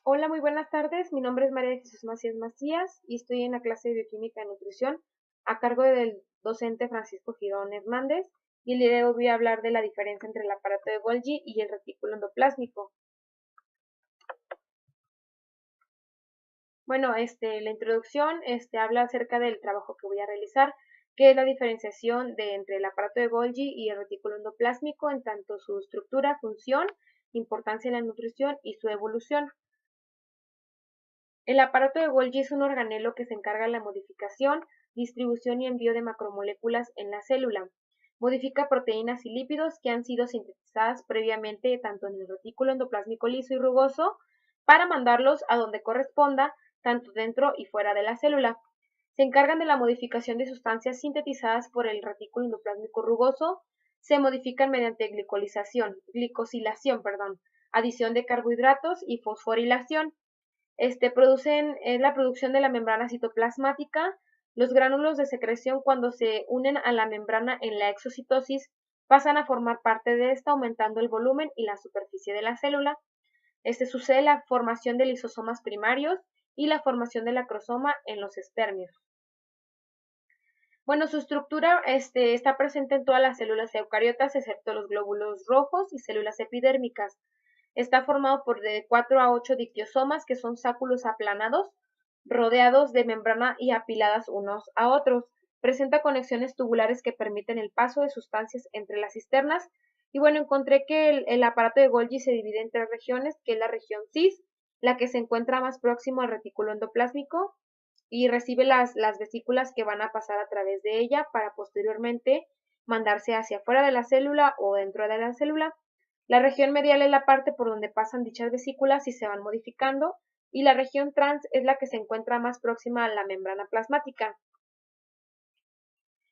Hola, muy buenas tardes. Mi nombre es María de Jesús Macías Macías y estoy en la clase de Bioquímica y Nutrición a cargo del docente Francisco Girón Hernández, y el día de hoy voy a hablar de la diferencia entre el aparato de Golgi y el retículo endoplásmico. Bueno, la introducción habla acerca del trabajo que voy a realizar, que es la diferenciación entre el aparato de Golgi y el retículo endoplásmico en tanto su estructura, función, importancia en la nutrición y su evolución. El aparato de Golgi es un organelo que se encarga de la modificación, distribución y envío de macromoléculas en la célula. Modifica proteínas y lípidos que han sido sintetizadas previamente tanto en el retículo endoplásmico liso y rugoso para mandarlos a donde corresponda, tanto dentro y fuera de la célula. Se encargan de la modificación de sustancias sintetizadas por el retículo endoplásmico rugoso. Se modifican mediante glicosilación, adición de carbohidratos y fosforilación. Producen la producción de la membrana citoplasmática. Los gránulos de secreción, cuando se unen a la membrana en la exocitosis, pasan a formar parte de esta, aumentando el volumen y la superficie de la célula. Sucede la formación de lisosomas primarios y la formación del acrosoma en los espermios. Bueno, su estructura está presente en todas las células eucariotas, excepto los glóbulos rojos y células epidérmicas. Está formado por de 4 a 8 dictiosomas, que son sáculos aplanados, rodeados de membrana y apiladas unos a otros. Presenta conexiones tubulares que permiten el paso de sustancias entre las cisternas. Y bueno, encontré que el aparato de Golgi se divide en tres regiones, que es la región cis, la que se encuentra más próximo al retículo endoplásmico y recibe las vesículas que van a pasar a través de ella para posteriormente mandarse hacia afuera de la célula o dentro de la célula. La región medial es la parte por donde pasan dichas vesículas y se van modificando, y la región trans es la que se encuentra más próxima a la membrana plasmática.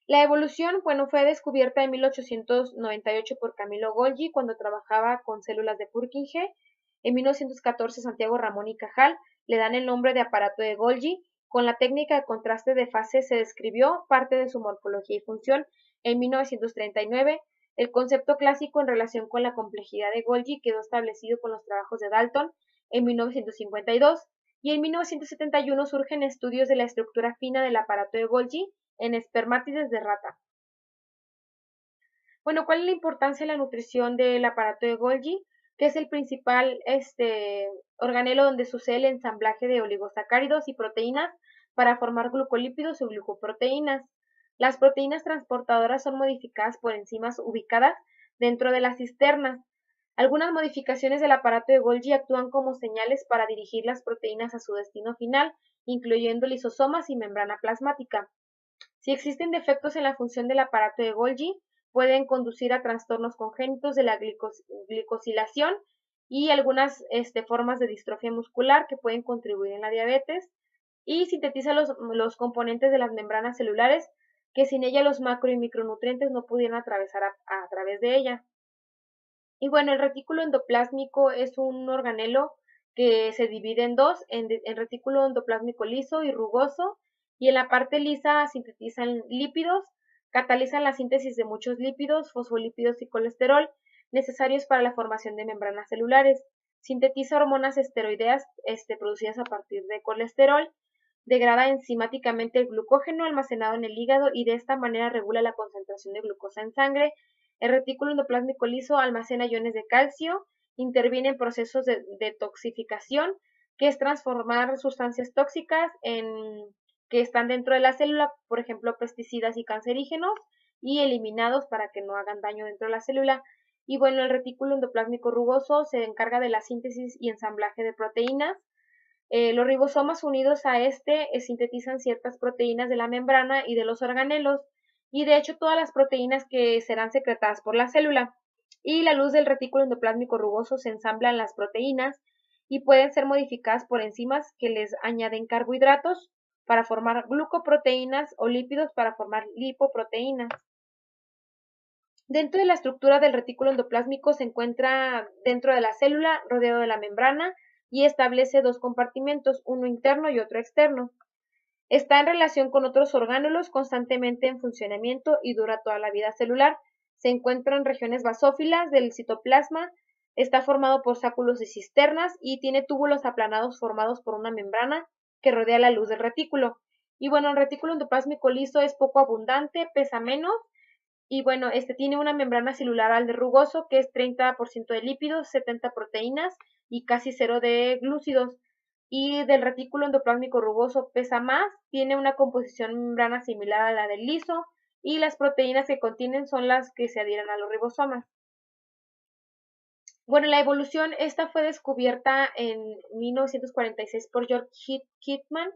La evolución, fue descubierta en 1898 por Camilo Golgi cuando trabajaba con células de Purkinje. En 1914 Santiago Ramón y Cajal le dan el nombre de aparato de Golgi. Con la técnica de contraste de fase se describió parte de su morfología y función. En 1939 el concepto clásico en relación con la complejidad de Golgi quedó establecido con los trabajos de Dalton en 1952, y en 1971 surgen estudios de la estructura fina del aparato de Golgi en espermátides de rata. Bueno, ¿cuál es la importancia de la nutrición del aparato de Golgi? Que es el principal organelo donde sucede el ensamblaje de oligosacáridos y proteínas para formar glucolípidos y glucoproteínas. Las proteínas transportadoras son modificadas por enzimas ubicadas dentro de las cisternas. Algunas modificaciones del aparato de Golgi actúan como señales para dirigir las proteínas a su destino final, incluyendo lisosomas y membrana plasmática. Si existen defectos en la función del aparato de Golgi, pueden conducir a trastornos congénitos de la glicosilación y algunas formas de distrofia muscular que pueden contribuir en la diabetes, y sintetiza los componentes de las membranas celulares que sin ella los macro y micronutrientes no pudieran atravesar a través de ella. Y bueno, el retículo endoplásmico es un organelo que se divide en dos, en retículo endoplásmico liso y rugoso, y en la parte lisa sintetizan lípidos, catalizan la síntesis de muchos lípidos, fosfolípidos y colesterol necesarios para la formación de membranas celulares. Sintetiza hormonas esteroideas producidas a partir de colesterol, degrada enzimáticamente el glucógeno almacenado en el hígado y de esta manera regula la concentración de glucosa en sangre. El retículo endoplásmico liso almacena iones de calcio, interviene en procesos de detoxificación, que es transformar sustancias tóxicas que están dentro de la célula, por ejemplo, pesticidas y cancerígenos, y eliminados para que no hagan daño dentro de la célula. Y bueno, el retículo endoplásmico rugoso se encarga de la síntesis y ensamblaje de proteínas. Los ribosomas unidos a sintetizan ciertas proteínas de la membrana y de los organelos, y de hecho todas las proteínas que serán secretadas por la célula. Y la luz del retículo endoplásmico rugoso se ensamblan las proteínas y pueden ser modificadas por enzimas que les añaden carbohidratos para formar glucoproteínas o lípidos para formar lipoproteínas. Dentro de la estructura del retículo endoplásmico se encuentra dentro de la célula, rodeado de la membrana, y establece dos compartimentos, uno interno y otro externo. Está en relación con otros orgánulos constantemente en funcionamiento y dura toda la vida celular. Se encuentra en regiones basófilas del citoplasma, Está formado por sáculos y cisternas y tiene túbulos aplanados formados por una membrana que rodea la luz del retículo. Y bueno, el retículo endoplásmico liso es poco abundante, pesa menos y bueno, tiene una membrana celular al de rugoso que es 30% de lípidos, 70 proteínas y casi cero de glúcidos. Y del retículo endoplásmico rugoso pesa más, tiene una composición membrana similar a la del liso y las proteínas que contienen son las que se adhieren a los ribosomas. Bueno, la evolución, esta fue descubierta en 1946 por George Kittman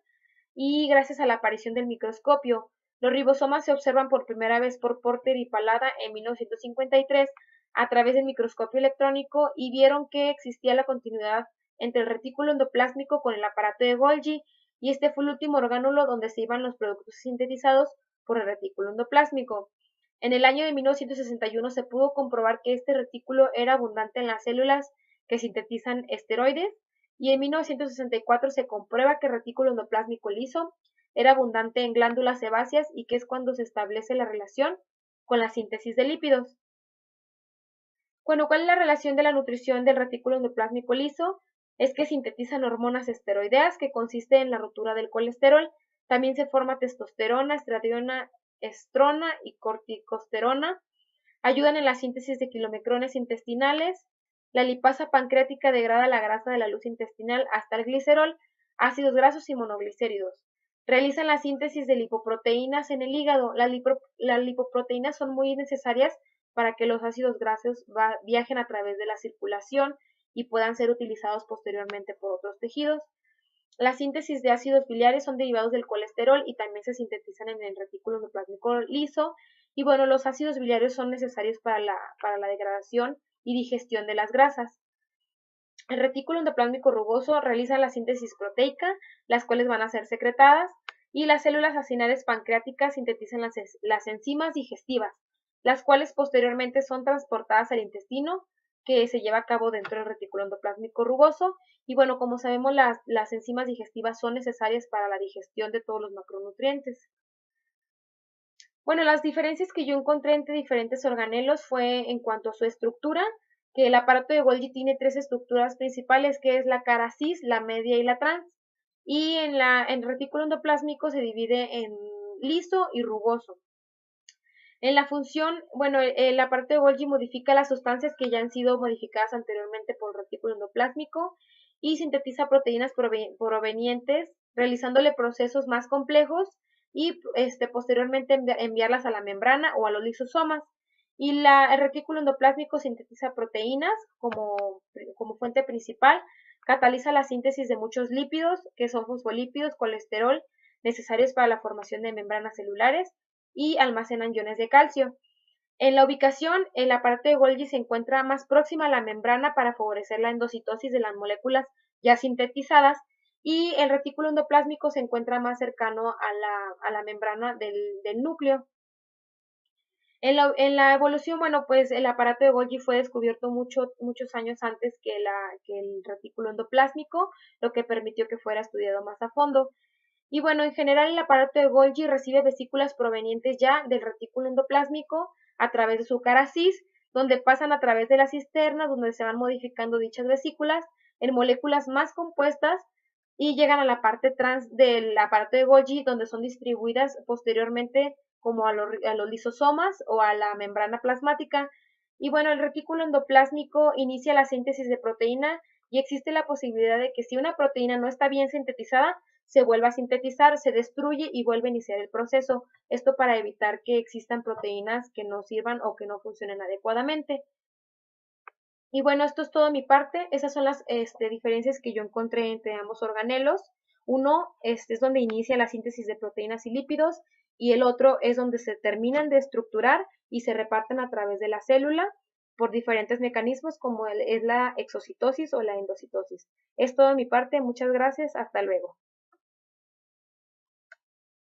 y gracias a la aparición del microscopio. Los ribosomas se observan por primera vez por Porter y Palada en 1953 a través del microscopio electrónico y vieron que existía la continuidad entre el retículo endoplásmico con el aparato de Golgi y este fue el último orgánulo donde se iban los productos sintetizados por el retículo endoplásmico. En el año de 1961 se pudo comprobar que este retículo era abundante en las células que sintetizan esteroides y en 1964 se comprueba que el retículo endoplásmico liso era abundante en glándulas sebáceas y que es cuando se establece la relación con la síntesis de lípidos. Bueno, ¿cuál es la relación de la nutrición del retículo endoplásmico liso? Es que sintetizan hormonas esteroideas que consiste en la ruptura del colesterol. También se forma testosterona, estradiol, estrona y corticosterona. Ayudan en la síntesis de quilomecrones intestinales. La lipasa pancreática degrada la grasa de la luz intestinal hasta el glicerol, ácidos grasos y monoglicéridos. Realizan la síntesis de lipoproteínas en el hígado. Las lipoproteínas son muy necesarias para que los ácidos grasos viajen a través de la circulación y puedan ser utilizados posteriormente por otros tejidos. La síntesis de ácidos biliares son derivados del colesterol y también se sintetizan en el retículo endoplásmico liso. Y bueno, los ácidos biliares son necesarios para la degradación y digestión de las grasas. El retículo endoplásmico rugoso realiza la síntesis proteica, las cuales van a ser secretadas, y las células acinares pancreáticas sintetizan las enzimas digestivas, las cuales posteriormente son transportadas al intestino, que se lleva a cabo dentro del retículo endoplásmico rugoso. Y bueno, como sabemos, las enzimas digestivas son necesarias para la digestión de todos los macronutrientes. Bueno, las diferencias que yo encontré entre diferentes organelos fue en cuanto a su estructura, que el aparato de Golgi tiene tres estructuras principales, que es la cara cis, la media y la trans. Y en el retículo endoplásmico se divide en liso y rugoso. En la función, bueno, el aparato de Golgi modifica las sustancias que ya han sido modificadas anteriormente por el retículo endoplásmico y sintetiza proteínas provenientes, realizándole procesos más complejos y posteriormente enviarlas a la membrana o a los lisosomas. Y el retículo endoplásmico sintetiza proteínas como fuente principal, cataliza la síntesis de muchos lípidos, que son fosfolípidos, colesterol, necesarios para la formación de membranas celulares, y almacenan iones de calcio. En la ubicación, el aparato de Golgi se encuentra más próxima a la membrana para favorecer la endocitosis de las moléculas ya sintetizadas y el retículo endoplásmico se encuentra más cercano a la membrana del núcleo. En la evolución, bueno, pues el aparato de Golgi fue descubierto muchos años antes que el retículo endoplásmico, lo que permitió que fuera estudiado más a fondo. Y bueno, en general el aparato de Golgi recibe vesículas provenientes ya del retículo endoplásmico a través de su cara cis, donde pasan a través de las cisternas, donde se van modificando dichas vesículas en moléculas más compuestas y llegan a la parte trans del aparato de Golgi, donde son distribuidas posteriormente como a los lisosomas o a la membrana plasmática. Y bueno, el retículo endoplásmico inicia la síntesis de proteína y existe la posibilidad de que si una proteína no está bien sintetizada, se vuelva a sintetizar, se destruye y vuelve a iniciar el proceso. Esto para evitar que existan proteínas que no sirvan o que no funcionen adecuadamente. Y bueno, esto es todo de mi parte. Esas son las diferencias que yo encontré entre ambos organelos. Uno es donde inicia la síntesis de proteínas y lípidos y el otro es donde se terminan de estructurar y se reparten a través de la célula por diferentes mecanismos como es la exocitosis o la endocitosis. Es todo de mi parte. Muchas gracias. Hasta luego.